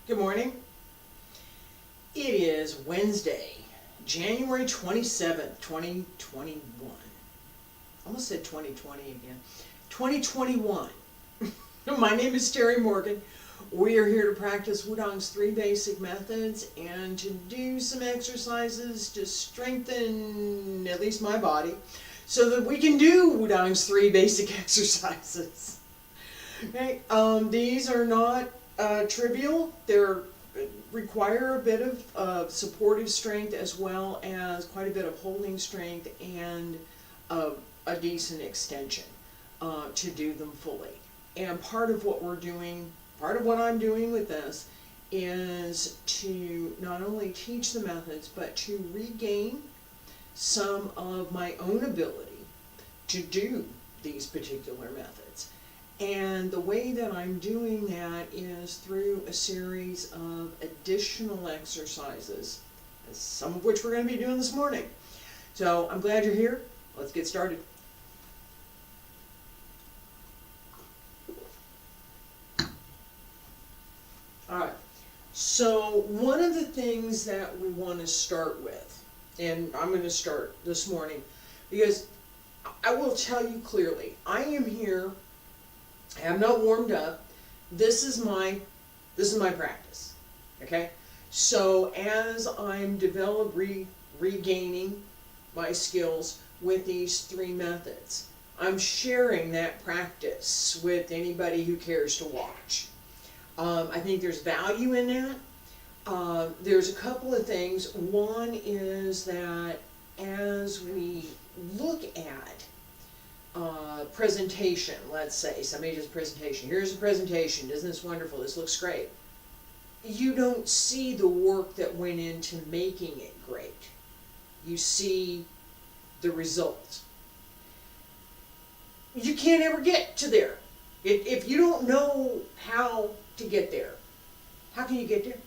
Good morning. It is Wednesday, January 27th, 2021. Almost said 2020 again. 2021. My name is Terry Morgan. We are here to practice Wudang's 3 basic methods and to do some exercises to strengthen at least my body so that we can do Wudang's 3 basic exercises. Okay, these are not trivial. They're require a bit of supportive strength as well as quite a bit of holding strength and a decent extension to do them fully. And part of what I'm doing with this is to not only teach the methods, but to regain some of my own ability to do these particular methods. And the way that I'm doing that is through a series of additional exercises, some of which we're going to be doing this morning. So I'm glad you're here. Let's get started. Alright, so one of the things that we want to start with, and I'm going to start this morning, because I will tell you clearly, I am here. I have not warmed up. This is my practice. Okay? So as I'm regaining my skills with these 3 methods, I'm sharing that practice with anybody who cares to watch. I think there's value in that. There's a couple of things. One is that as we look at presentation, let's say somebody does a presentation. Here's a presentation. Isn't this wonderful? This looks great. You don't see the work that went into making it great. You see the result. You can't ever get to there. If you don't know how to get there, how can you get there?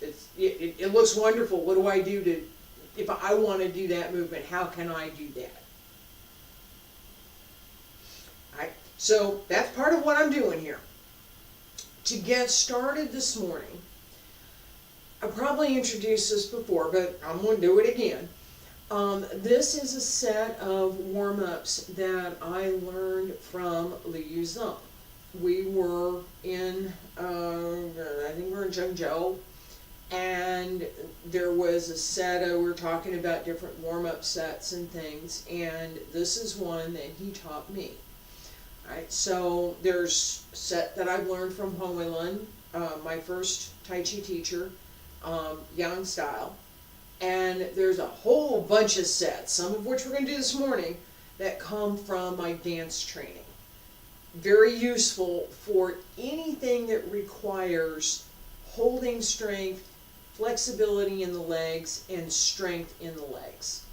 Yeah. It looks wonderful. What do I do to, if I want to do that movement, how can I do that? Alright, so that's part of what I'm doing here. To get started this morning, I probably introduced this before, but I'm going to do it again. This is a set of warm-ups that I learned from Wudang. We were in, I think we were in Zhengzhou, and there was a set we were talking about different warm-up sets and things, and this is one that he taught me. Alright, so there's a set that I've learned from Coiling, my first Tai Chi teacher, Yang style. And there's a whole bunch of sets, some of which we're going to do this morning, that come from my dance training. Very useful for anything that requires holding strength, flexibility in the legs, and strength in the legs.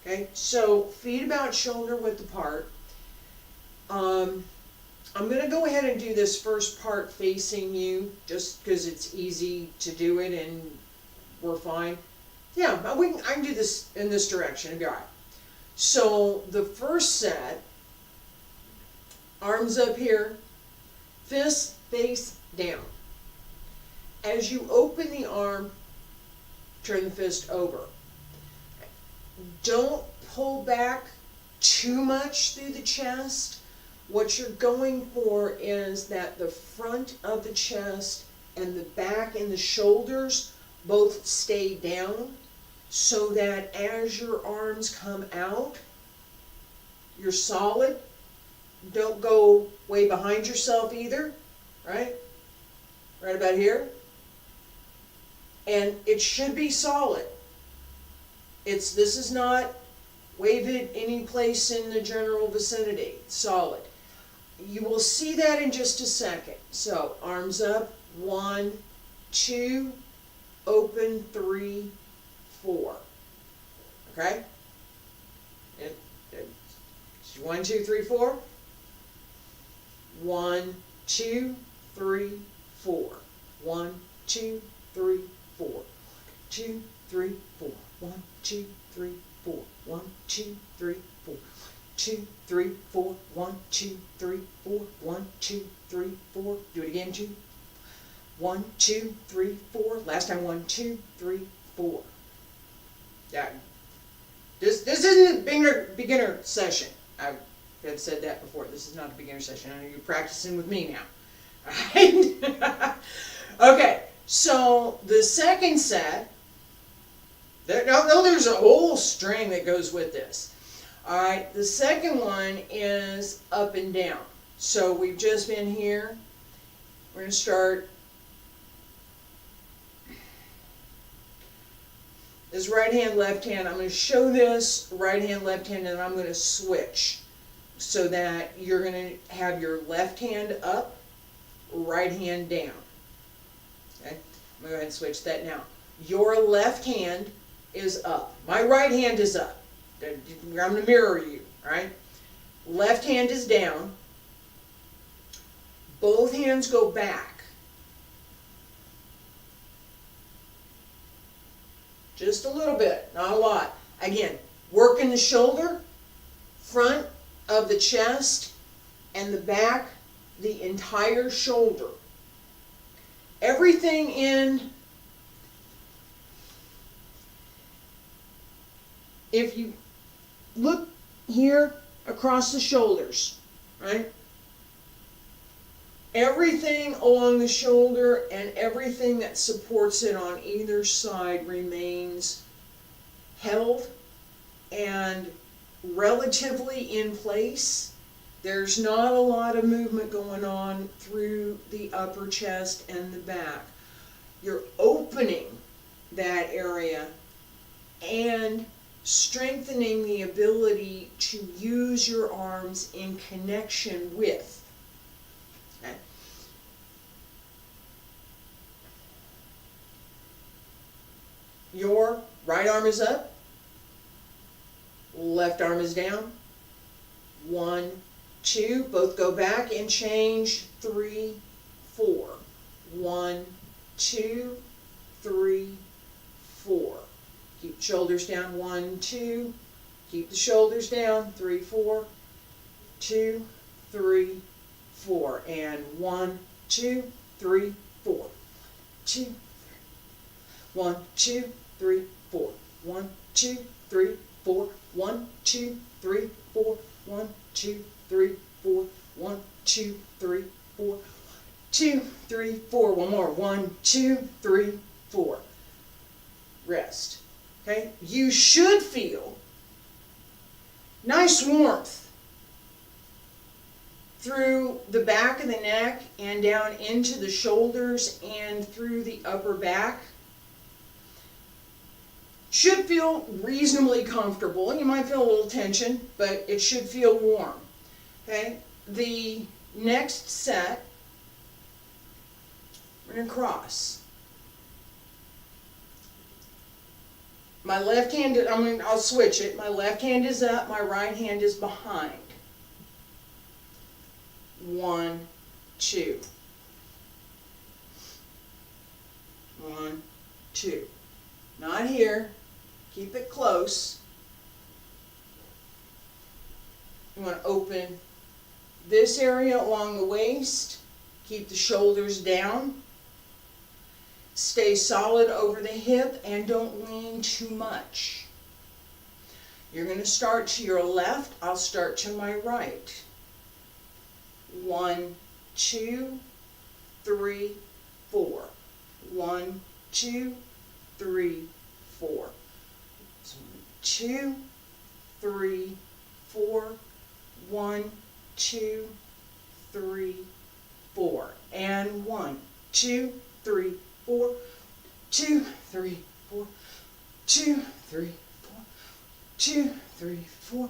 Okay, so feet about shoulder width apart. I'm going to go ahead and do this first part facing you, just because it's easy to do it and we're fine. Yeah, I can do this in this direction. It'll be alright. So the first set, arms up here, fist face down. As you open the arm, turn the fist over. Don't pull back too much through the chest. What you're going for is that the front of the chest and the back and the shoulders both stay down, so that as your arms come out, you're solid. Don't go way behind yourself either, right? Right about here. And it should be solid. This is not wave it any place in the general vicinity. It's solid. You will see that in just a second. So arms up, 1, 2, open, 3, 4. Okay? And 1, 2, 3, 4. 1, 2, 3, 4. 1, 2, 3, 4. 2, 3, 4. 1, 2, 3, 4. 1, 2, 3, 4. 2, 3, 4, 1, 2, 3, 4, 1, 2, 3, 4. Do it again, 2. 1, 2, 3, 4. Last time, 1, 2, 3, 4. Yeah. This isn't a beginner session. I have said that before. This is not a beginner session. I know you're practicing with me now. Alright? Okay, so the second set, there's a whole string that goes with this. Alright, the second one is up and down. So we've just been here. We're going to start this right hand, left hand. I'm going to show this right hand, left hand, and I'm going to switch so that you're going to have your left hand up, right hand down. Okay, I'm going to go ahead and switch that now. Your left hand is up. My right hand is up. I'm going to mirror you, all right? Left hand is down. Both hands go back. Just a little bit, not a lot. Again, working the shoulder, front of the chest, and the back, the entire shoulder. Everything in, if you look here across the shoulders, right? Everything along the shoulder and everything that supports it on either side remains held and relatively in place. There's not a lot of movement going on through the upper chest and the back. You're opening that area and strengthening the ability to use your arms in connection with. Okay. Your right arm is up, left arm is down. 1, 2, both go back and change. 3, 4. 1, 2, 3, 4. Keep the shoulders down. 1, 2. Keep the shoulders down. 3, 4. 2, 3, 4. And 1, 2, 3, 4. 2. 1, 2, 3, 4. 1, 2, 3, 4. 1, 2, 3, 4. 1, 2, 3, 4. 1, 2, 3, 4. 2, 3, 4. One more. 1, 2, 3, 4. Rest. Okay? You should feel nice warmth through the back of the neck and down into the shoulders and through the upper back. Should feel reasonably comfortable. You might feel a little tension, but it should feel warm. Okay? The next set, we're going to cross. My left hand, I'll switch it. My left hand is up, my right hand is behind. 1, 2. 1, 2. Not here. Keep it close. You want to open this area along the waist. Keep the shoulders down. Stay solid over the hip and don't lean too much. You're going to start to your left. I'll start to my right. 1, 2, 3, 4. 1, 2, 3, 4. 2, 3, 4. 1, 2, 3, 4. And 1, 2, 3, 4. 2, 3, 4. 2, 3, 4. 2, 3, 4.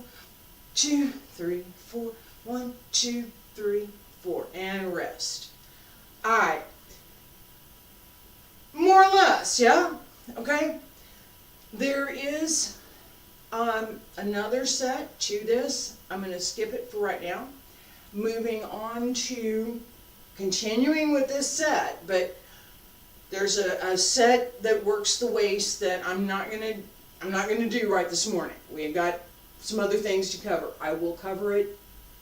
2, 3, 4. 1, 2, 3, 4. And rest. Alright. More or less, yeah? Okay? There is another set to this. I'm going to skip it for right now. Moving on to continuing with this set, but there's a set that works the waist that I'm not gonna do right this morning. We've got some other things to cover. I will cover it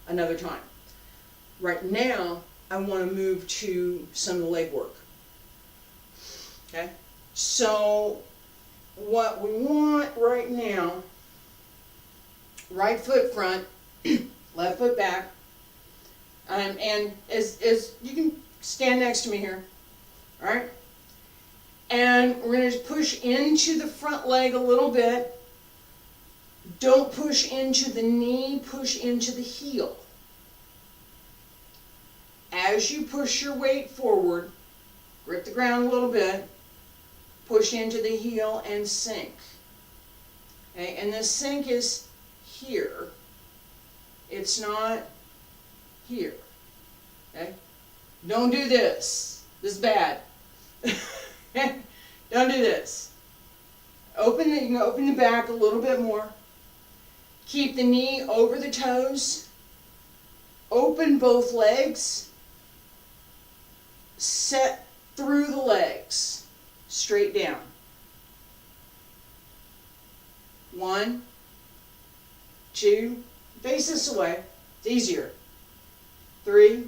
another time. Right now, I want to move to some of the leg work. Okay? So, what we want right now, right foot front, left foot back, and as you can stand next to me here, all right? And we're going to push into the front leg a little bit. Don't push into the knee, push into the heel. As you push your weight forward, grip the ground a little bit, push into the heel and sink. Okay, and the sink is here. It's not here. Okay? Don't do this. This is bad. Don't do this. You can open the back a little bit more. Keep the knee over the toes. Open both legs. Set through the legs. Straight down. 1, 2, face this away. It's easier. 3,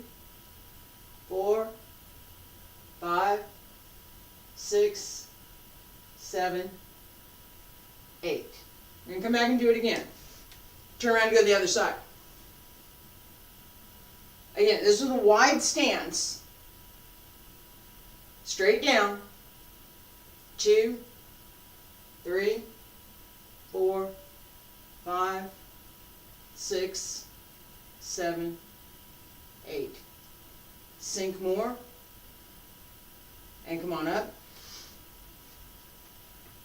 4, 5, 6, 7, 8. We're going to come back and do it again. Turn around and go to the other side. Again, this is a wide stance. Straight down. 2, 3, 4, 5, 6, 7, 8. Sink more. And come on up.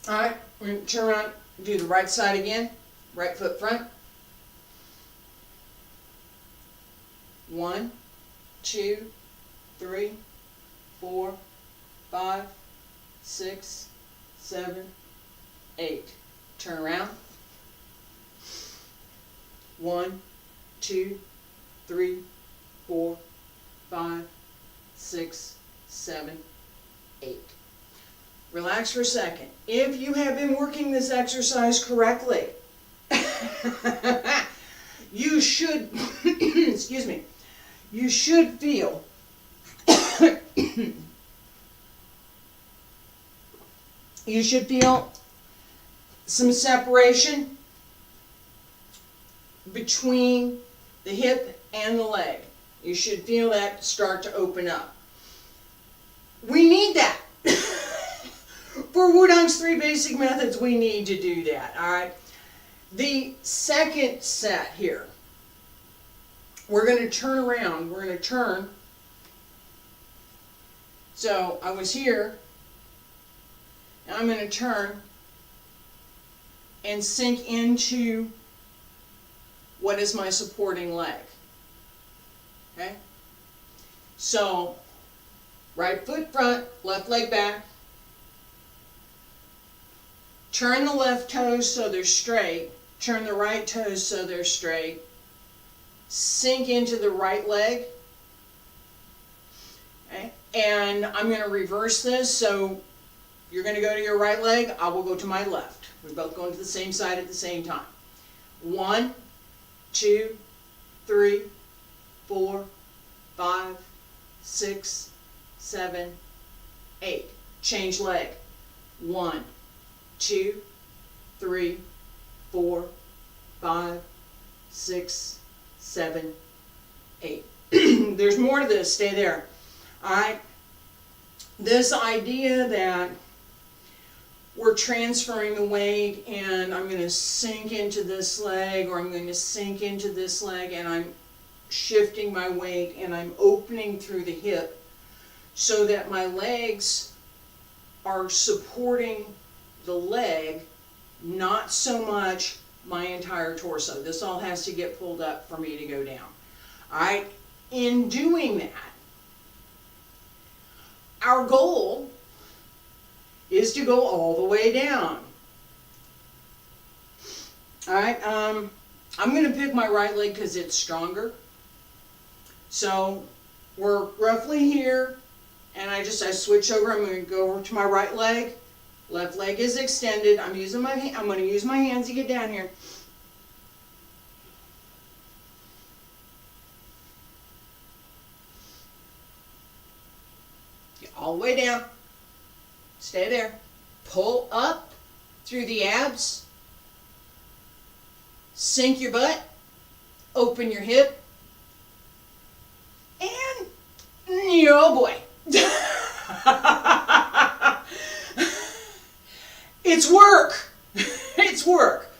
Alright, we're going to turn around and do the right side again. Right foot front. 1, 2, 3, 4, 5, 6, 7, 8. Turn around. 1, 2, 3, 4, 5, 6, 7, 8. Relax for a second. If you have been working this exercise correctly, you should, excuse me, you should feel you should feel some separation between the hip and the leg. You should feel that start to open up. We need that. For Wudang's 3 basic methods, we need to do that, all right? The second set here, we're going to turn around. We're going to turn. So I was here. Now I'm going to turn and sink into what is my supporting leg. Okay? So, right foot front, left leg back. Turn the left toes so they're straight. Turn the right toes so they're straight. Sink into the right leg. Okay? And I'm going to reverse this. So you're going to go to your right leg. I will go to my left. We're both going to the same side at the same time. 1, 2, 3, 4, 5, 6, 7, 8. Change leg. 1, 2, 3, 4, 5, 6, 7, 8. There's more to this. Stay there. Alright? This idea that we're transferring the weight and I'm going to sink into this leg or I'm going to sink into this leg and I'm shifting my weight and I'm opening through the hip so that my legs are supporting the leg, not so much my entire torso. This all has to get pulled up for me to go down. Alright? In doing that, our goal is to go all the way down. Alright, I'm going to pick my right leg because it's stronger. So we're roughly here, and I switch over. I'm going to go over to my right leg. Left leg is extended. I'm going to use my hands to get down here. all the way down. Stay there. Pull up through the abs. Sink your butt. Open your hip. And, oh boy. It's work. It's work.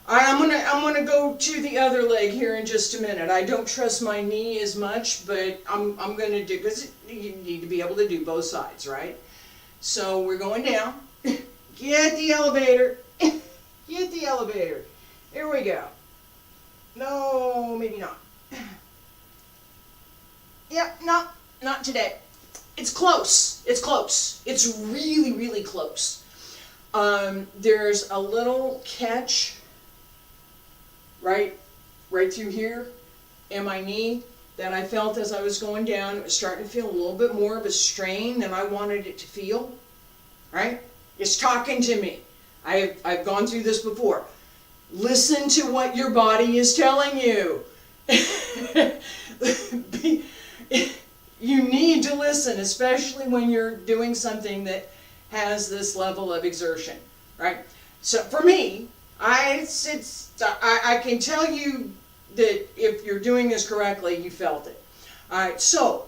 I'm gonna go to the other leg here in just a minute. I don't trust my knee as much, but I'm gonna do, because you need to be able to do both sides, right? So we're going down. Get the elevator. Get the elevator. Here we go. No, maybe not. Yep, not today. It's close. It's close. It's really, really close. There's a little catch right through here in my knee that I felt as I was going down. It was starting to feel a little bit more of a strain than I wanted it to feel, right? It's talking to me. I've gone through this before. Listen to what your body is telling you. You need to listen, especially when you're doing something that has this level of exertion, right? So for me, I can tell you that if you're doing this correctly, you felt it. All right, so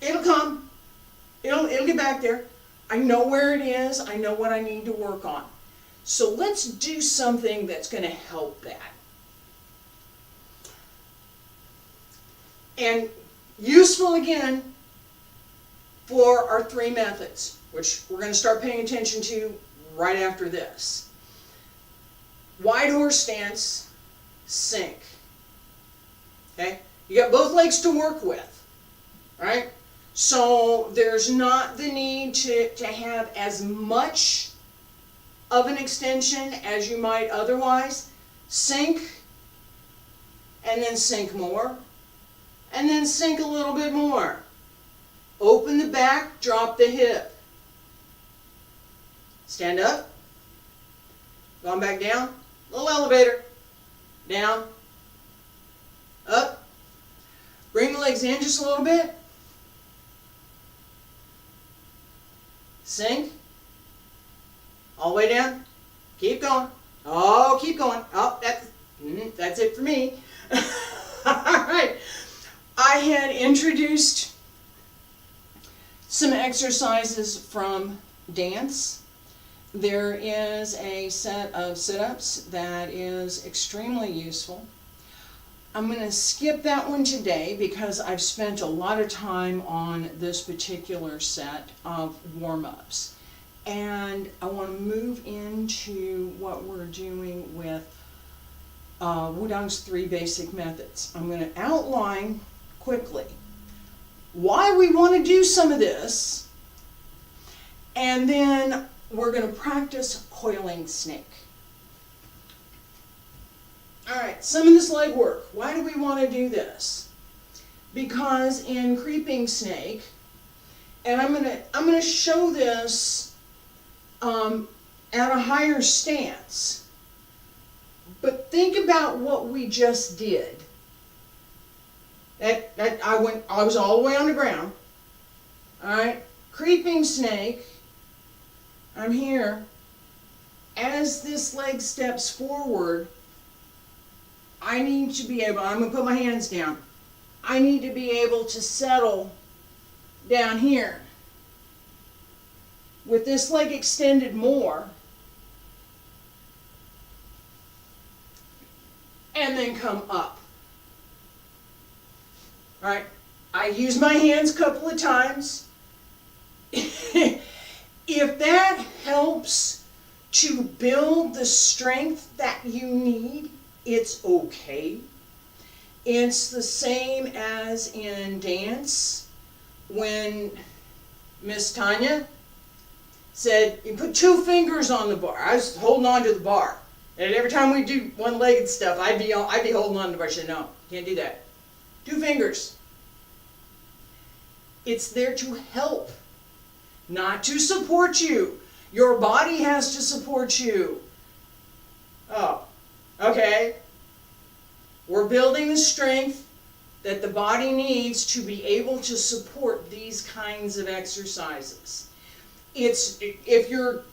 it'll come. It'll get back there. I know where it is. I know what I need to work on. So let's do something that's going to help that. And useful again for our 3 methods, which we're going to start paying attention to right after this. Wide horse stance, sink. Okay? You got both legs to work with, right? So there's not the need to have as much of an extension as you might otherwise. Sink, and then sink more, and then sink a little bit more. Open the back, drop the hip. Stand up. Going back down. Little elevator. Down. Up. Bring the legs in just a little bit. Sink. All the way down. Keep going. Oh, keep going. Oh, that's it for me. All right. I had introduced some exercises from dance. There is a set of sit-ups that is extremely useful. I'm going to skip that one today because I've spent a lot of time on this particular set of warm-ups. And I want to move into what we're doing with Wudang's 3 basic methods. I'm going to outline quickly why we want to do some of this, and then we're going to practice Coiling Snake. Alright, some of this leg work. Why do we want to do this? Because in Creeping Snake, and I'm going to show this at a higher stance, but think about what we just did. I was all the way on the ground. Alright, Creeping Snake, I'm here. As this leg steps forward, I need to be able, I'm going to put my hands down. I need to be able to settle down here. With this leg extended more, and then come up. All right, I use my hands a couple of times. If that helps to build the strength that you need, it's okay. It's the same as in dance when Miss Tanya said, you put 2 fingers on the bar. I was holding on to the bar. And every time we do one-legged stuff, I'd be holding on to the bar. She said, no, can't do that. 2 fingers. It's there to help, not to support you. Your body has to support you. Oh, okay. We're building the strength that the body needs to be able to support these kinds of exercises. It's, if you're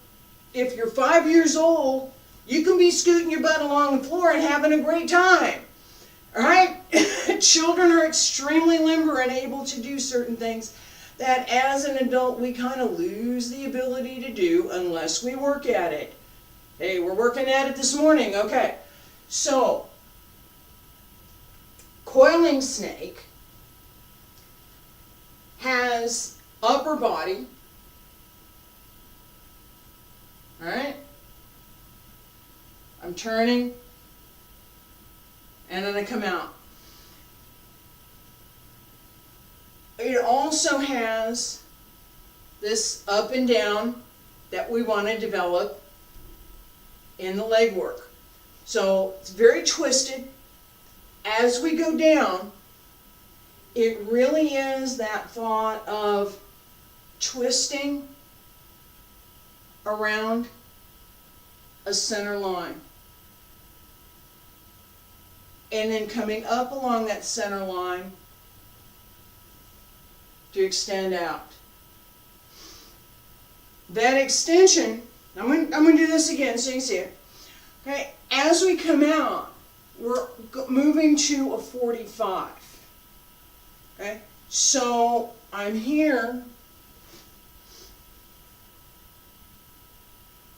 5 years old, you can be scooting your butt along the floor and having a great time. All right? Children are extremely limber and able to do certain things that as an adult we kind of lose the ability to do unless we work at it. Hey, we're working at it this morning. Okay. So, Coiling Snake has upper body. All right? I'm turning, and then I come out. It also has this up and down that we want to develop in the leg work. So it's very twisted. As we go down, it really is that thought of twisting around a center line. And then coming up along that center line to extend out. That extension, I'm going to do this again so you can see it. Okay, as we come out, we're moving to a 45. Okay, so I'm here,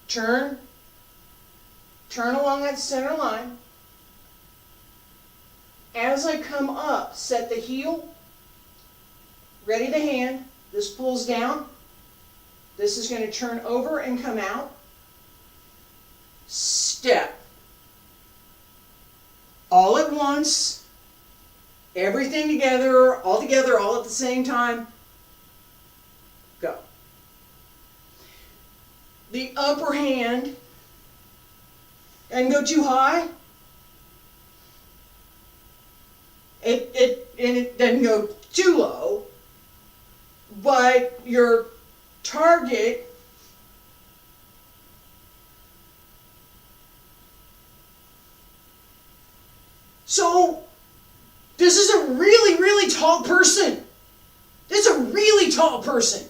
turn along that center line. As I come up, set the heel, ready to hand. This pulls down. This is going to turn over and come out. Step. All at once. Everything together, all at the same time. Go. The upper hand, and go too high. It doesn't go too low, but your target so this is a really, really tall person. This is a really tall person.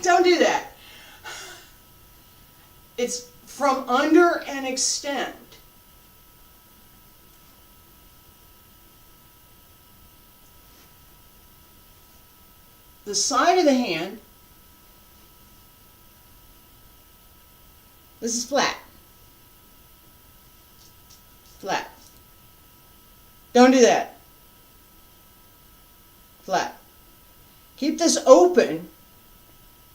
Don't do that. It's from under and extend. The side of the hand, this is flat. Flat. Don't do that. Flat. Keep this open.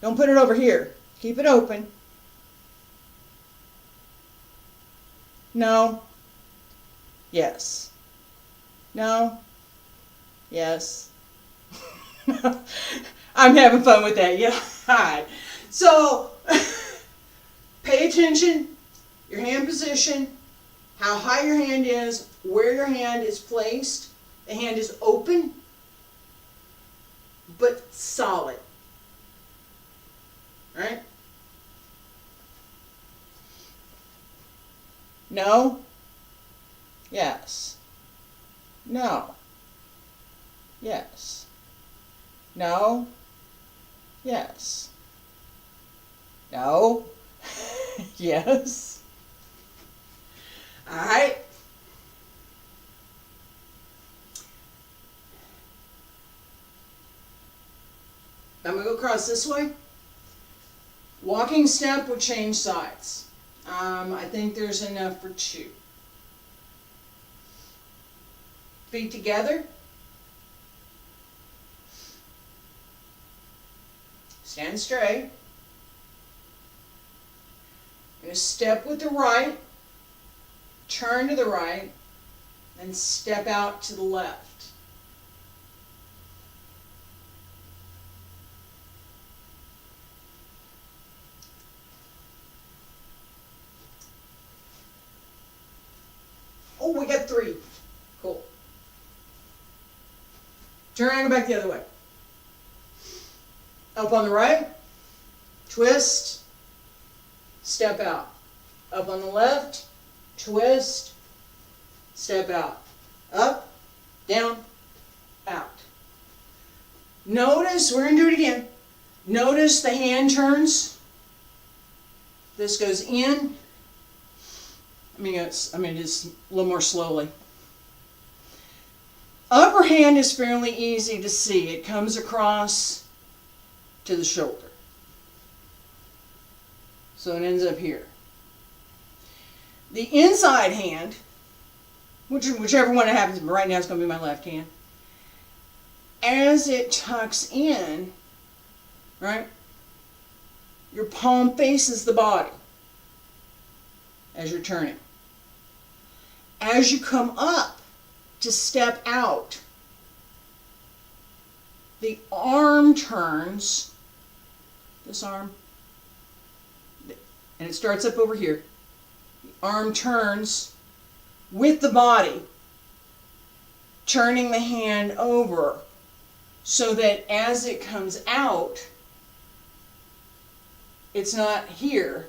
Don't put it over here. Keep it open. No. Yes. No. Yes. I'm having fun with that. Yeah. All right. So, pay attention. Your hand position. How high your hand is. Where your hand is placed. The hand is open, but solid. All right? No. Yes. No. Yes. No. Yes. No. Yes. All right. I'm going to go across this way. Walking step will change sides. I think there's enough for 2. Feet together. Stand straight. You're going to step with the right, turn to the right, and step out to the left. Oh, we got 3. Cool. Turn around and go back the other way. Up on the right, twist, step out. Up on the left, twist, step out. Up, down, out. Notice, we're going to do it again. Notice the hand turns. This goes in. Just a little more slowly. Upper hand is fairly easy to see. It comes across to the shoulder. So it ends up here. The inside hand, whichever one it happens, but right now it's going to be my left hand. As it tucks in, right, your palm faces the body as you're turning. As you come up to step out, the arm turns, this arm, and it starts up over here. The arm turns with the body, turning the hand over so that as it comes out, it's not here,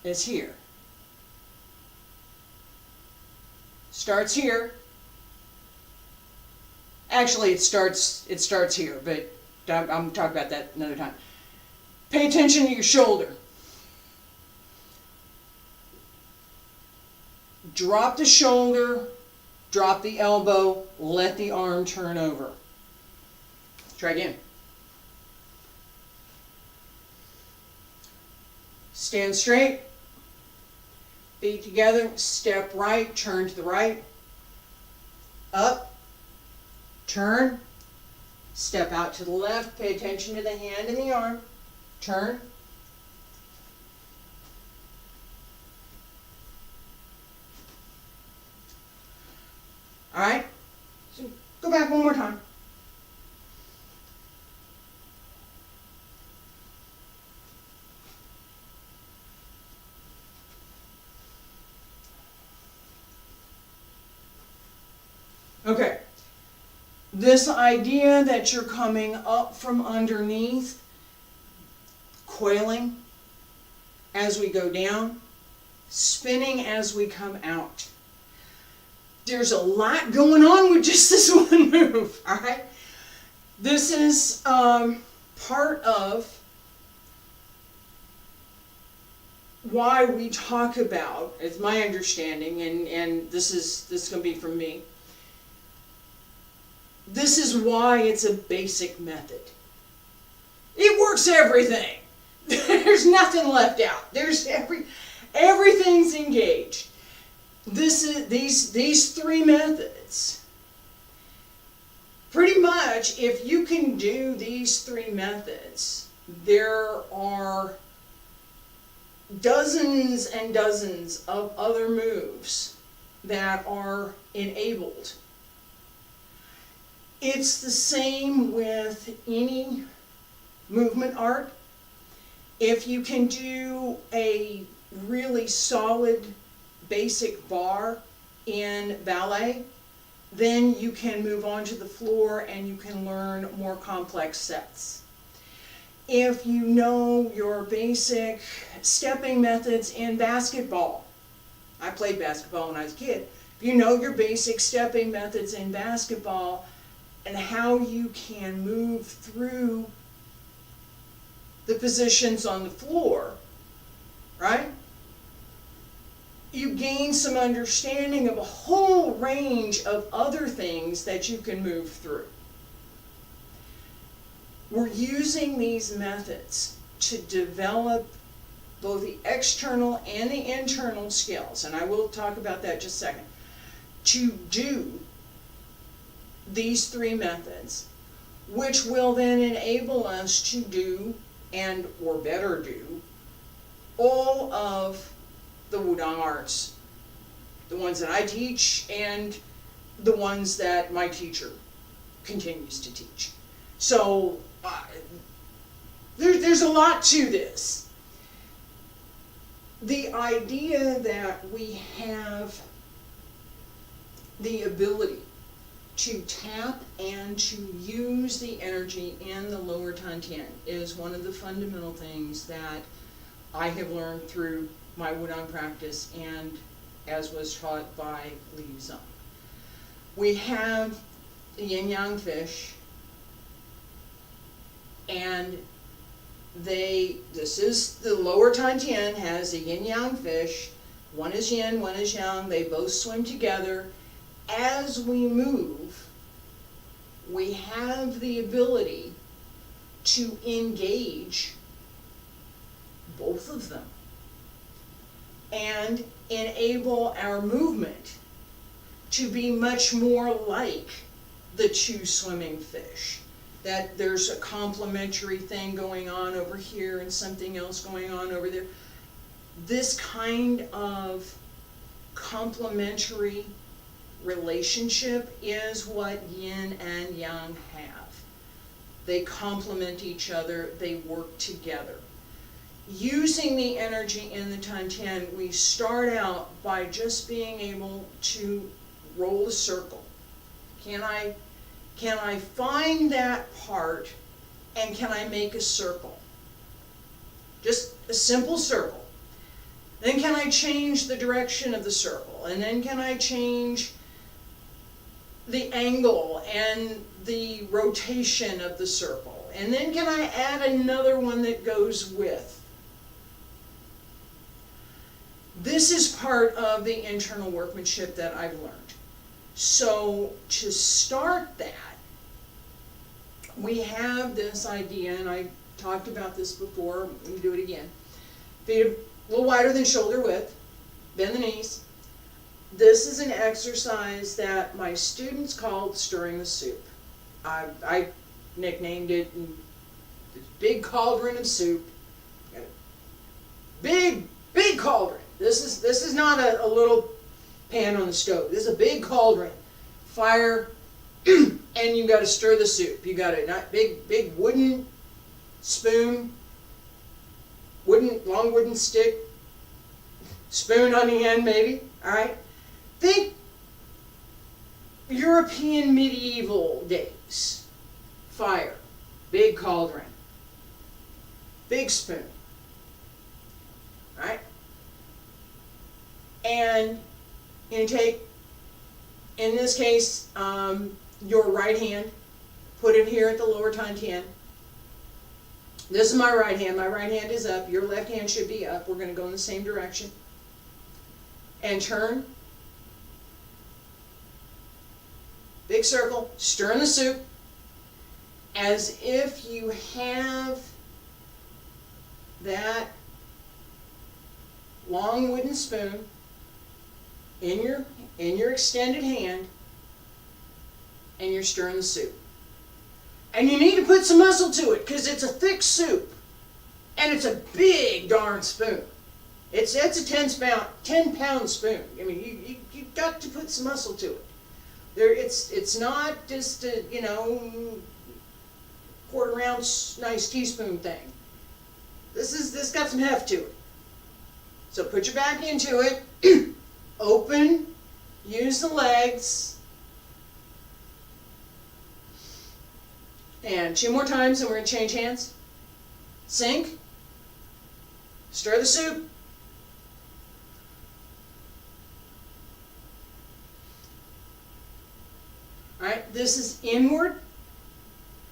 it's here. Starts here. Actually, it starts here, but I'm going to talk about that another time. Pay attention to your shoulder. Drop the shoulder, drop the elbow, let the arm turn over. Try again. Stand straight, feet together, step right, turn to the right, up, turn, step out to the left, pay attention to the hand and the arm, turn, all right, so go back one more time. Okay, this idea that you're coming up from underneath, coiling as we go down, spinning as we come out. There's a lot going on with just this one move, all right? This is part of why we talk about, it's my understanding, and this is going to be from me, this is why it's a basic method. It works everything. There's nothing left out. There's everything's engaged. These three methods. Pretty much, if you can do these three methods, there are dozens and dozens of other moves that are enabled. It's the same with any movement art. If you can do a really solid basic bar in ballet, then you can move on to the floor and you can learn more complex sets. If you know your basic stepping methods in basketball, I played basketball when I was a kid. If you know your basic stepping methods in basketball and how you can move through the positions on the floor, right? You gain some understanding of a whole range of other things that you can move through. We're using these methods to develop both the external and the internal skills, and I will talk about that in just a second, to do these three methods, which will then enable us to do, and or better do, all of the Wudang arts, the ones that I teach and the ones that my teacher continues to teach. So there's a lot to this. The idea that we have the ability to tap and to use the energy in the lower Tantian is one of the fundamental things that I have learned through my Wudang practice and as was taught by Li Yuzhong. we have the Yin-Yang Fish, and this is the lower Tantian has a Yin-Yang Fish. One is yin, one is yang. They both swim together. As we move, we have the ability to engage both of them and enable our movement to be much more like the two swimming fish. That there's a complementary thing going on over here and something else going on over there. This kind of complementary relationship is what yin and yang have. They complement each other, they work together. Using the energy in the Tantian, we start out by just being able to roll a circle. Can I find that part and can I make a circle? Just a simple circle. Then can I change the direction of the circle? And then can I change the angle and the rotation of the circle? And then can I add another one that goes with? This is part of the internal workmanship that I've learned. So to start that, we have this idea, and I talked about this before, let me do it again. Feet a little wider than shoulder width, bend the knees. This is an exercise that my students called stirring the soup. I nicknamed it this big cauldron of soup. Big cauldron. This is not a little pan on the stove. This is a big cauldron. Fire, and you got to stir the soup. You got a big wooden spoon, long wooden stick, spoon on the end maybe. All right. Think European medieval days. Fire, big cauldron, big spoon. All right. And you take, in this case, your right hand, put it here at the lower Tantian. This is my right hand. My right hand is up. Your left hand should be up. We're going to go in the same direction. And turn. Big circle. Stir in the soup. As if you have that long wooden spoon in your extended hand, and you're stirring the soup. And you need to put some muscle to it because it's a thick soup, and it's a big darn spoon. It's a 10-pound spoon. I mean, you got to put some muscle to it. It's not just a quarter ounce nice teaspoon thing. This got some heft to it. So put your back into it. Open, use the legs, and 2 more times and we're going to change hands. Sink, stir the soup. Alright, this is inward.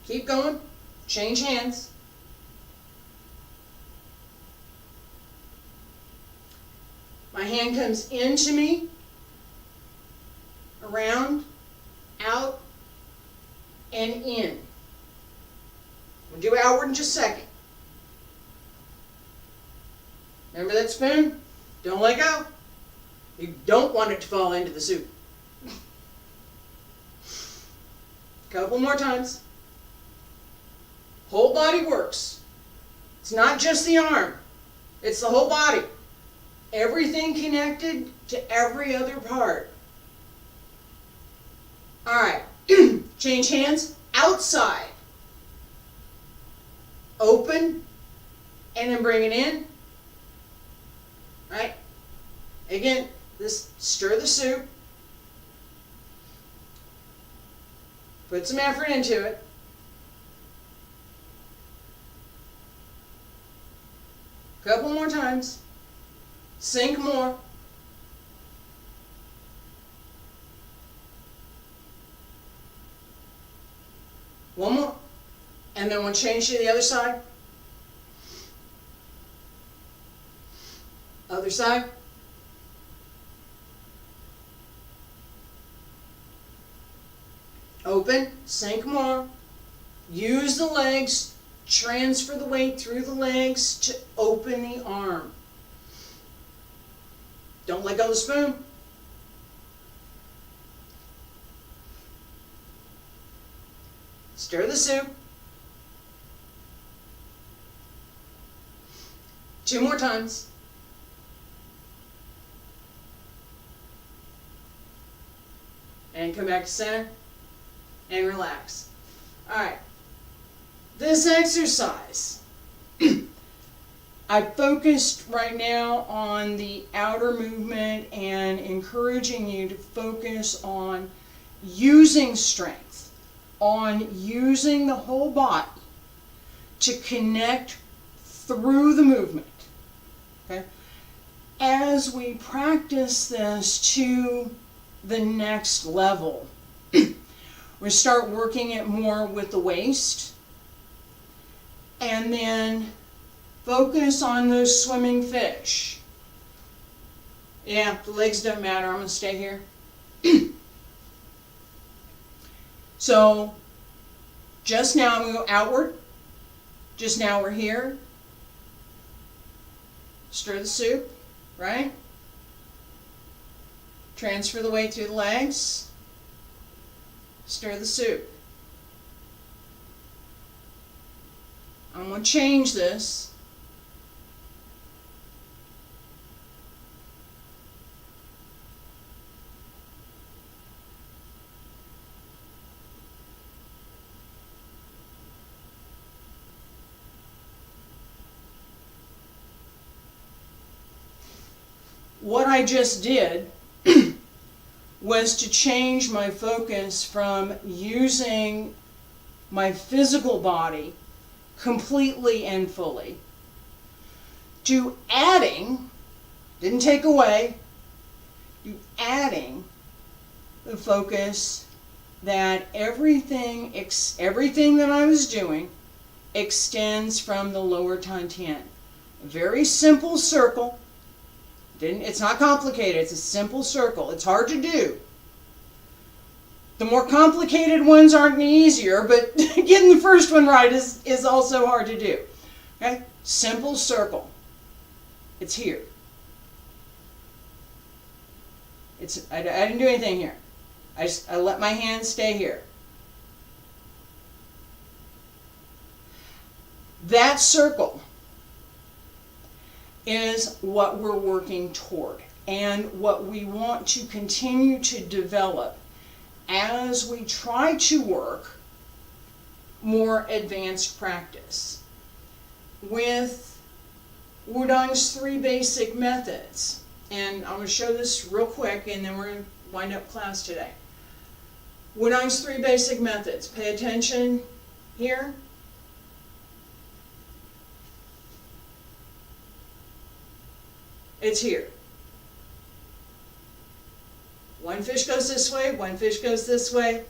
Keep going, change hands. My hand comes into me, around, out, and in. We'll do outward in just a second. Remember that spoon? Don't let go. You don't want it to fall into the soup. Couple more times. Whole body works. It's not just the arm. It's the whole body. Everything connected to every other part. All right. Change hands. Outside. Open. And then bring it in. All right. Again, stir the soup. Put some effort into it. Couple more times. Sink more. One more. And then we'll change to the other side. Other side. Open, sink more. Use the legs, transfer the weight through the legs to open the arm. Don't let go of the spoon. Stir the soup. 2 more times. And come back to center and relax. Alright, this exercise, I focused right now on the outer movement and encouraging you to focus on using strength, on using the whole body to connect through the movement. Okay? As we practice this to the next level, we start working it more with the waist, and then focus on those swimming fish. Yeah, the legs don't matter. I'm going to stay here. So, just now I'm going to go outward. Just now we're here. Stir the soup, right? Transfer the weight through the legs. Stir the soup. I'm going to change this. What I just did was to change my focus from using my physical body completely and fully to adding, didn't take away, to adding the focus that everything that I was doing extends from the lower Tantian. A very simple circle. It's not complicated, it's a simple circle. It's hard to do. The more complicated ones aren't any easier, but getting the first one right is also hard to do. Okay? Simple circle. It's here. I didn't do anything here. I let my hand stay here. That circle is what we're working toward and what we want to continue to develop as we try to work more advanced practice. With Wudang's 3 basic methods, and I'm going to show this real quick and then we're going to wind up class today. Wudang's 3 basic methods. Pay attention here. It's here. One fish goes this way, one fish goes this way.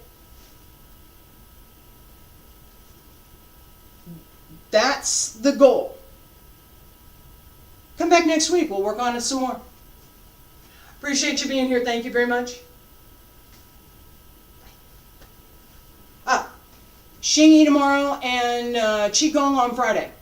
That's the goal. Come back next week. We'll work on it some more. Appreciate you being here. Thank you very much. Xingyi tomorrow and Qigong on Friday.